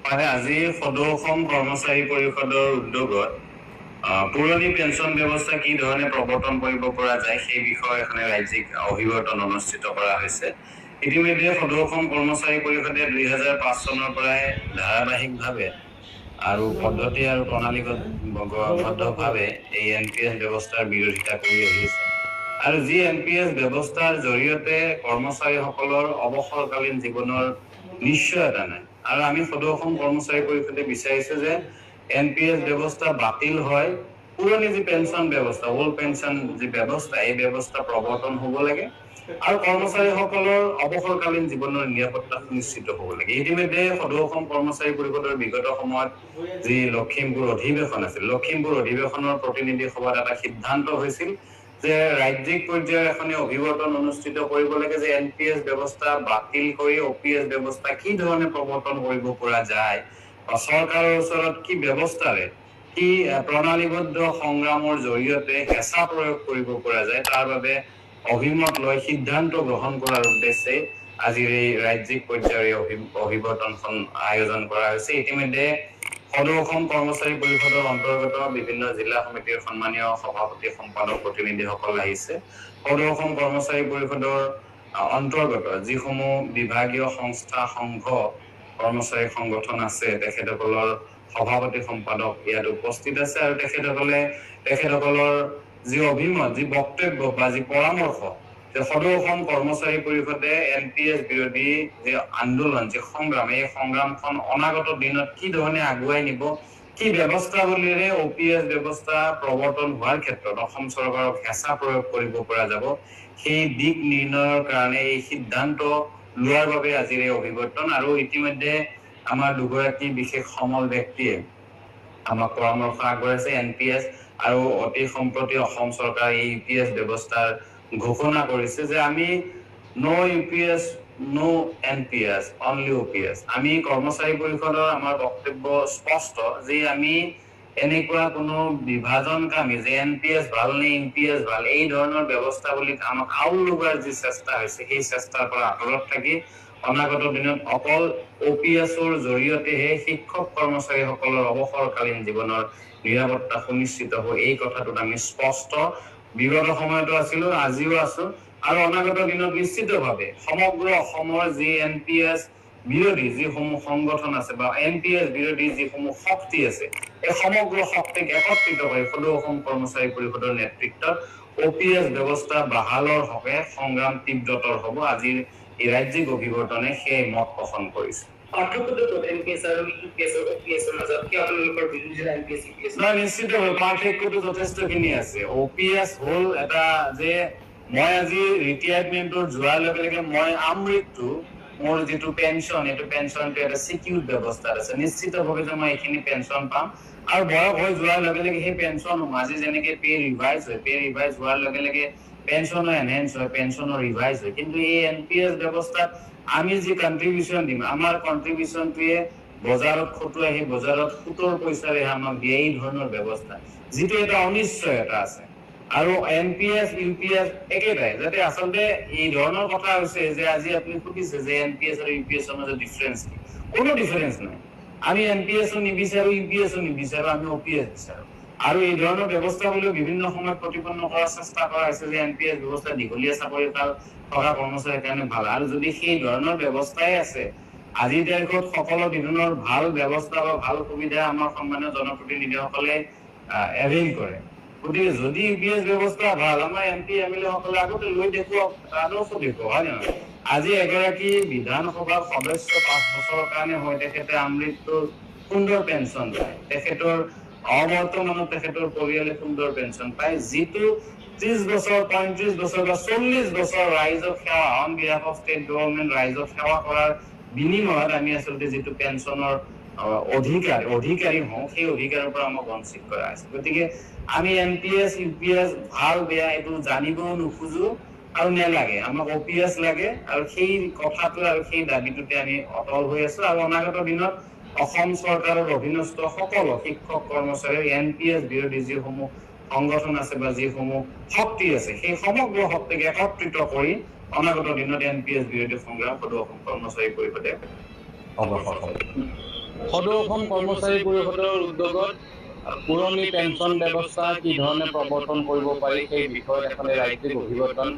মানে আজি সদৌ অসম কৰ্মচাৰী পৰিষদৰ উদ্যোগত পুৰণি পেঞ্চন ব্যৱস্থা কি ধৰণে প্ৰৱৰ্তন কৰিব পৰা যায় সেই বিষয়ে এখনে ৰাজ্যিক অভিৱৰ্তন অনুষ্ঠিত কৰা হৈছে। ইতিমধ্যে সদৌ অসম কৰ্মচাৰী পৰিষদে 2005 চনৰ পৰাই ধাৰাবাহিকভাৱে আৰু পদ্ধতি আৰু প্ৰণালীবদ্ধভাৱে এই NPS ব্যৱস্থাৰ বিৰোধিতা কৰি আহিছে। আৰু যি NPS ব্যৱস্থাৰ জৰিয়তে কৰ্মচাৰীসকলৰ অৱসৰকালীন জীৱনৰ নিশ্চয়তা নাই। আৰু আমি সদৌ অসম কৰ্মচাৰী পৰিষদে বিচাৰিছো যে NPS ব্যৱস্থা বাতিল হয়, পুৰণি যি পেঞ্চন ব্যৱস্থা ওল্ড পেঞ্চন যি ব্যৱস্থা এই ব্যৱস্থা প্ৰৱৰ্তন হ'ব লাগে আৰু কৰ্মচাৰীসকলৰ অৱসৰকালীন জীৱনৰ নিৰাপত্তা সুনিশ্চিত হ'ব লাগে। ইতিমধ্যে সদৌ অসম কৰ্মচাৰী পৰিষদৰ বিগত সময়ত যি লখিমপুৰ অধিৱেশন আছিল, লখিমপুৰ অধিৱেশনৰ প্ৰতিনিধি সভাত এটা সিদ্ধান্ত হৈছিল যে ৰাজ্যিক পৰ্যায়ৰ এখনে অভিৱৰ্তন অনুষ্ঠিত কৰিব লাগে যে NPS ব্যৱস্থা বাতিল কৰি OPS ব্যৱস্থা কি ধৰণে প্ৰৱৰ্তন কৰিব পৰা যায়, চৰকাৰৰ ওচৰত কি ব্যৱস্থাৰে কি প্ৰণালীবদ্ধ সংগ্ৰামৰ জৰিয়তে হেঁচা প্ৰয়োগ কৰিব পৰা যায় তাৰ বাবে অভিমত লৈ সিদ্ধান্ত গ্ৰহণ কৰাৰ উদ্দেশ্যে আজিৰ এই ৰাজ্যিক পৰ্যায়ৰ অভিৱৰ্তনখন আয়োজন কৰা হৈছে। ইতিমধ্যে সদৌ অসম কৰ্মচাৰী পৰিষদৰ অন্তৰ্গত বিভিন্ন জিলা সমিতিৰ সন্মানীয় সভাপতি সম্পাদক প্ৰতিনিধিসকল আহিছে। সদৌ অসম কৰ্মচাৰী পৰিষদৰ অন্তৰ্গত যিসমূহ বিভাগীয় সংস্থা সংঘ কৰ্মচাৰী সংগঠন আছে তেখেতসকলৰ সভাপতি সম্পাদক ইয়াত উপস্থিত আছে আৰু তেখেতসকলৰ যি অভিমত যি বক্তব্য বা যি পৰামৰ্শ যে সদৌ অসম কৰ্মচাৰী পৰিষদে NPS বিৰোধী যি আন্দোলন যি সংগ্ৰাম এই সংগ্ৰামখন অনাগত দিনত কি ধৰণে আগুৱাই নিব, কি ব্যৱস্থাৱলীৰে OPS ব্যৱস্থা প্ৰৱৰ্তন হোৱাৰ ক্ষেত্ৰত অসম চৰকাৰক হেঁচা প্ৰয়োগ কৰিব পৰা যাব সেই দিক নিৰ্ণয়ৰ কাৰণে এই সিদ্ধান্ত লোৱাৰ বাবে আজিৰ এই অভিৱৰ্তন। আৰু ইতিমধ্যে আমাৰ দুগৰাকী বিশেষ সমল ব্যক্তিয়ে আমাক পৰামৰ্শ আগবঢ়াইছে। NPS আৰু অতি সম্প্ৰতি অসম চৰকাৰে এই UPS ব্যৱস্থাৰ ঘোষণা কৰিছে যে আমি নো UPS নো NPS অনলি OPS। আমি কৰ্মচাৰী পৰিষদৰ আমাৰ বক্তব্য স্পষ্ট যে আমি এনেকুৱা কোনো বিভাজনকামী যে NPS ভাল নে UPS ভাল এই ধৰণৰ ব্যৱস্থাৱলীক আমাক আউল লগোৱাৰ যি চেষ্টা হৈছে সেই চেষ্টাৰ পৰা আঁতৰত থাকি অনাগত দিনত অকল OPSৰ জৰিয়তেহে শিক্ষক কৰ্মচাৰীসকলৰ অৱসৰকালীন জীৱনৰ নিৰাপত্তা সুনিশ্চিত হ'ব এই কথাটোত আমি স্পষ্ট। বিগত সময়তো আছিলো, আজিও আছো আৰু অনাগত দিনত নিশ্চিতভাৱে সমগ্ৰ অসমৰ যি NPS বিৰোধী যিসমূহ সংগঠন আছে বা NPS বিৰোধী যিসমূহ শক্তি আছে এই সমগ্ৰ শক্তিক একত্ৰিত কৰি সদৌ অসম কৰ্মচাৰী পৰিষদৰ নেতৃত্বত OPS ব্যৱস্থা বাহালৰ হকে সংগ্ৰাম তীব্ৰতৰ হ'ব। আজিৰ এই ৰাজ্যিক অভিৱৰ্তনে সেই মত পোষণ কৰিছে। নিশ্চিতভাৱে পাৰ্থক্যটো যথেষ্টখিনি আছে। OPS হ'ল এটা যে মই আজি ৰিটায়াৰমেণ্টৰ যোৱাৰ লগে লগে মই আমৃত্যু মোৰ যিটো পেঞ্চন এইটো পেঞ্চনটো এটা চিকিউৰ ব্যৱস্থাত আছে, নিশ্চিতভাৱে যে মই এইখিনি পেঞ্চন পাম আৰু বয়স হৈ যোৱাৰ লগে লগে সেই পেঞ্চন আজি যেনেকে পে ৰিভাইজ হয়, পে ৰিভাইজ হোৱাৰ লগে লগে পেঞ্চনৰ এনহেন্স হয়, পেঞ্চনৰ ৰিভাইজ হয়। কিন্তু এই NPS ব্যৱস্থাত আমি যি কন্ট্ৰিবিউচন দিম আমাৰ কন্ট্ৰিবিউচনটোৱে বজাৰত খটুৱাই সেই বজাৰত সুতৰ পইচাৰে আমাক দিয়ে এই ধৰণৰ ব্যৱস্থা যিটো এটা অনিশ্চয়তা আছে। আৰু NPS UPS একেটাই, যাতে আচলতে এই ধৰণৰ কথা হৈছে যে আজি আপুনি সুধিছে যে NPS আৰু UPSৰ মাজত ডিফাৰেন্স কি, কোনো ডিফাৰেন্স নাই। আমি NPSও নিবিচাৰো UPSও নিবিচাৰো, আমি OPS বিচাৰো। আৰু এই ধৰণৰ ব্যৱস্থাৱলীও বিভিন্ন সময়ত প্ৰতিপন্ন কৰাৰ চেষ্টা কৰা হৈছে যে NPS ব্যৱস্থা দীঘলীয়া চাকৰিকাল থকা কৰ্মচাৰীৰ কাৰণে ভাল। আৰু যদি সেই ধৰণৰ ব্যৱস্থাই আছে আজিৰ তাৰিখত সকলো ধৰণৰ ভাল ব্যৱস্থা বা ভাল সুবিধা আমাৰ সন্মানীয় জনপ্ৰতিনিধিসকলে এভেইল কৰে, গতিকে যদি UPS ব্যৱস্থা ভাল আমাৰ MP MLA সকলে আগতে লৈ দেখুৱাওক, আদৰ্শ দেখুৱাওক, হয় নহয়? আজি এগৰাকী বিধানসভাৰ সদস্য 5 বছৰৰ কাৰণে হয় তেখেতে আমৃত্যুৰ সুন্দৰ পেঞ্চন পায়, তেখেতৰ অবৰ্তমানত তেখেতৰ পৰিয়ালে সুন্দৰ পেঞ্চন পায়, যিটো 30 বছৰ 35 বছৰ বা 40 বছৰ ৰাইজক সেৱা on behalf of state government ৰাইজক সেৱা কৰাৰ বিনিময়ত আমি আচলতে যিটো পেঞ্চনৰ অধিকাৰী হওঁ সেই অধিকাৰৰ পৰা আমাক বঞ্চিত কৰা হৈছে। গতিকে আমি NPS UPS ভাল বেয়া এইটো জানিবও নোখোজো আৰু নেলাগে, আমাক OPS লাগে আৰু সেই কথাটো আৰু সেই দাবীটোতে আমি অটল হৈ আছো। আৰু অনাগত দিনত অসম চৰকাৰৰ অধীনস্থ সকলো শিক্ষক কৰ্মচাৰীৰ NPS বিৰোধী যিসমূহ সংগঠন আছে বা যিসমূহ শক্তি আছে সেই সমগ্ৰ শক্তিক একত্ৰিত কৰি অনাগত দিনত NPS বিৰোধী সংগ্ৰাম সদৌ অসম কৰ্মচাৰী পৰিষদে অগ্ৰসৰ হ'ব। সদৌ অসম কৰ্মচাৰী পৰিষদৰ উদ্যোগত পুৰণি পেঞ্চন ব্যৱস্থা কি ধৰণে প্ৰৱৰ্তন কৰিব পাৰি সেই বিষয়ত এখন ৰাজ্যিক অভিৱৰ্তন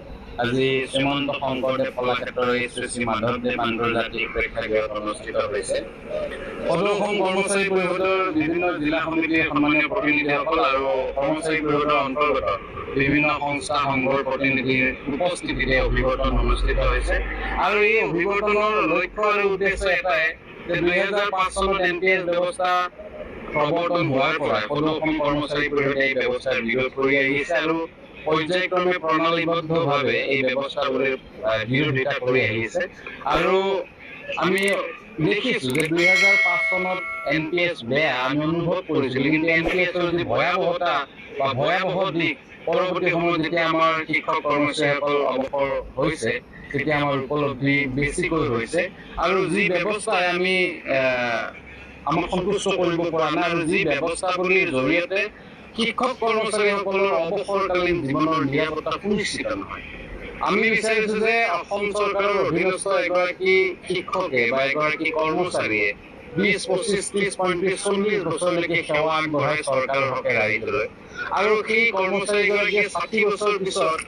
আজি শ্ৰীমন্ত শংকৰদেৱ কলাক্ষেত্ৰৰ শ্ৰী মাধৱদেৱ আন্তৰ্জাতিক প্ৰেক্ষাগৃহত অনুষ্ঠিত হৈছে। সদৌ অসম কৰ্মচাৰী পৰিষদৰ বিভিন্ন জিলা সমিতিৰ সন্মানীয় প্ৰতিনিধিসকল আৰু কৰ্মচাৰী পৰিষদৰ অন্তৰ্গত বিভিন্ন সংস্থা সংঘৰ প্ৰতিনিধিৰ উপস্থিতিতে অভিৱৰ্তন অনুষ্ঠিত হৈছে। আৰু এই অভিৱৰ্তনৰ লক্ষ্য আৰু উদ্দেশ্য এটাই যে 2005 চনত NPS ব্যৱস্থা প্ৰৱৰ্তন হোৱাৰ পৰাই সদৌ অসম কৰ্মচাৰী পৰিষদে এই ব্যৱস্থাৰ বিৰোধ কৰি আহিছে আৰু পৰ্যায়ক্ৰমে প্ৰণালীবদ্ধভাৱে এই ব্যৱস্থাবোৰ বিৰোধিতা কৰি আহিছে। আৰু আমি দেখিছো যে 2005 চনত NPS বেয়া আমি অনুভৱ কৰিছিলো, কিন্তু NPSৰ যি ভয়াৱহতা বা ভয়াৱহ দিশ পৰৱৰ্তী সময়ত যেতিয়া আমাৰ শিক্ষক কৰ্মচাৰীসকল অৱসৰ হৈছে তেতিয়া আমাৰ উপলব্ধি বেছিকৈ হৈছে। আৰু যি ব্যৱস্থাই আমাক সন্তুষ্ট কৰিব পৰা নাই আৰু যি ব্যৱস্থাৱলীৰ জৰিয়তে শিক্ষক কৰ্মচাৰীসকলৰ অৱসৰকালীন জীৱনৰ নিৰাপত্তা সুনিশ্চিত নহয়। আমি বিচাৰিছো যে অসম চৰকাৰৰ অধীনস্থ এগৰাকী শিক্ষকে বা এগৰাকী কৰ্মচাৰীয়ে 20, 25, 30, 35, 40 বছৰলৈকে সেৱা আগবঢ়াই চৰকাৰৰ হকে ৰাইজলৈ, আৰু সেই কৰ্মচাৰীগৰাকীয়ে 60 বছৰ পিছত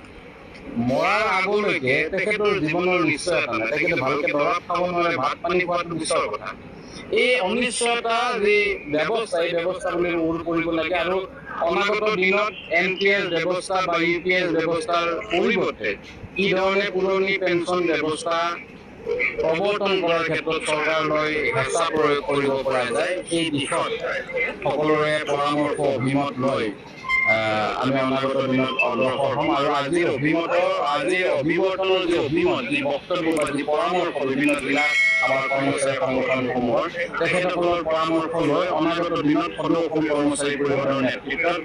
মৰাৰ আগলৈকে তেখেতৰ জীৱনৰ নিশ্চয়তা নাই। তেখেতে ভালকে দৰৱ খাব নোৱাৰে, ভাত পানী খোৱাটো পিছৰ কথা। এই অনিশ্চয়তা যি ব্যৱস্থা এই ব্যৱস্থাৱলীৰ ওৰ কৰিব লাগে আৰু অনাগত দিনত NPS ব্যৱস্থা বা UPS ব্যৱস্থাৰ পৰিৱৰ্তে কি ধৰণে পুৰণি পেঞ্চন ব্যৱস্থা প্ৰৱৰ্তন কৰাৰ ক্ষেত্ৰত চৰকাৰলৈ হেঁচা প্ৰয়োগ কৰিব পৰা যায় সেই দিশত সকলোৰে পৰামৰ্শ অভিমত লৈ আমি অনাগত দিনত অগ্ৰসৰ হ'ম। আৰু আজিৰ অভিৱৰ্তনৰ যি অভিমত, যি বক্তব্য বা যি পৰামৰ্শ বিভিন্ন জিলা আমাৰ কৰ্মচাৰী সংগঠনসমূহৰ তেখেতসকলৰ পৰামৰ্শ লৈ অনাগত দিনত সদৌ অসম কৰ্মচাৰী পৰিষদৰ নেতৃত্বত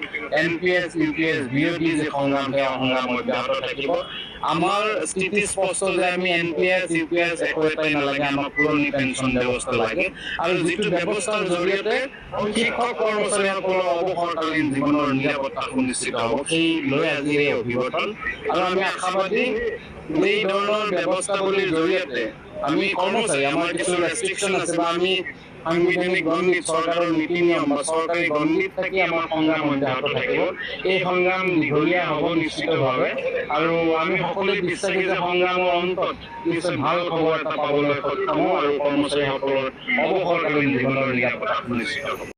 NPS UPS বিৰোধী যি সংগ্ৰাম সেই সংগ্ৰাম অব্যাহত থাকিব। আমাৰ স্থিতি স্পষ্ট যে আমি NPS UPS একো এটাই নালাগে, আমাক পুৰণি পেঞ্চন ব্যৱস্থা লাগে আৰু যিটো ব্যৱস্থাৰ জৰিয়তে শিক্ষক কৰ্মচাৰীসকলৰ অৱসৰকালীন জীৱনৰ নিৰাপত্তা সুনিশ্চিত হ'ব সেই লৈ আজি এই অভিৱৰ্তন। আৰু আমি আশাবাদী এই ধৰণৰ ব্যৱস্থাৱলীৰ জৰিয়তে আমি কৰ্মচাৰী আমাৰ কিছু ৰেষ্ট্ৰিকশ্যন আছে বা আমি সাংবিধানিক গণ্ডিত চৰকাৰৰ নীতি নিয়ম বা চৰকাৰী গণ্ডিত থাকি আমাৰ সংগ্ৰাম অব্যাহত থাকিব। এই সংগ্ৰাম দীঘলীয়া হ'ব নিশ্চিতভাৱে আৰু আমি সকলোৱে বিশ্বাসী যে সংগ্ৰামৰ অন্তত নিশ্চয় ভাল খবৰ এটা পাবলৈ সক্ষম হ'ম আৰু কৰ্মচাৰীসকলৰ অৱসৰকালীন জীৱনৰ নিৰাপত্তা সুনিশ্চিত হ'ব।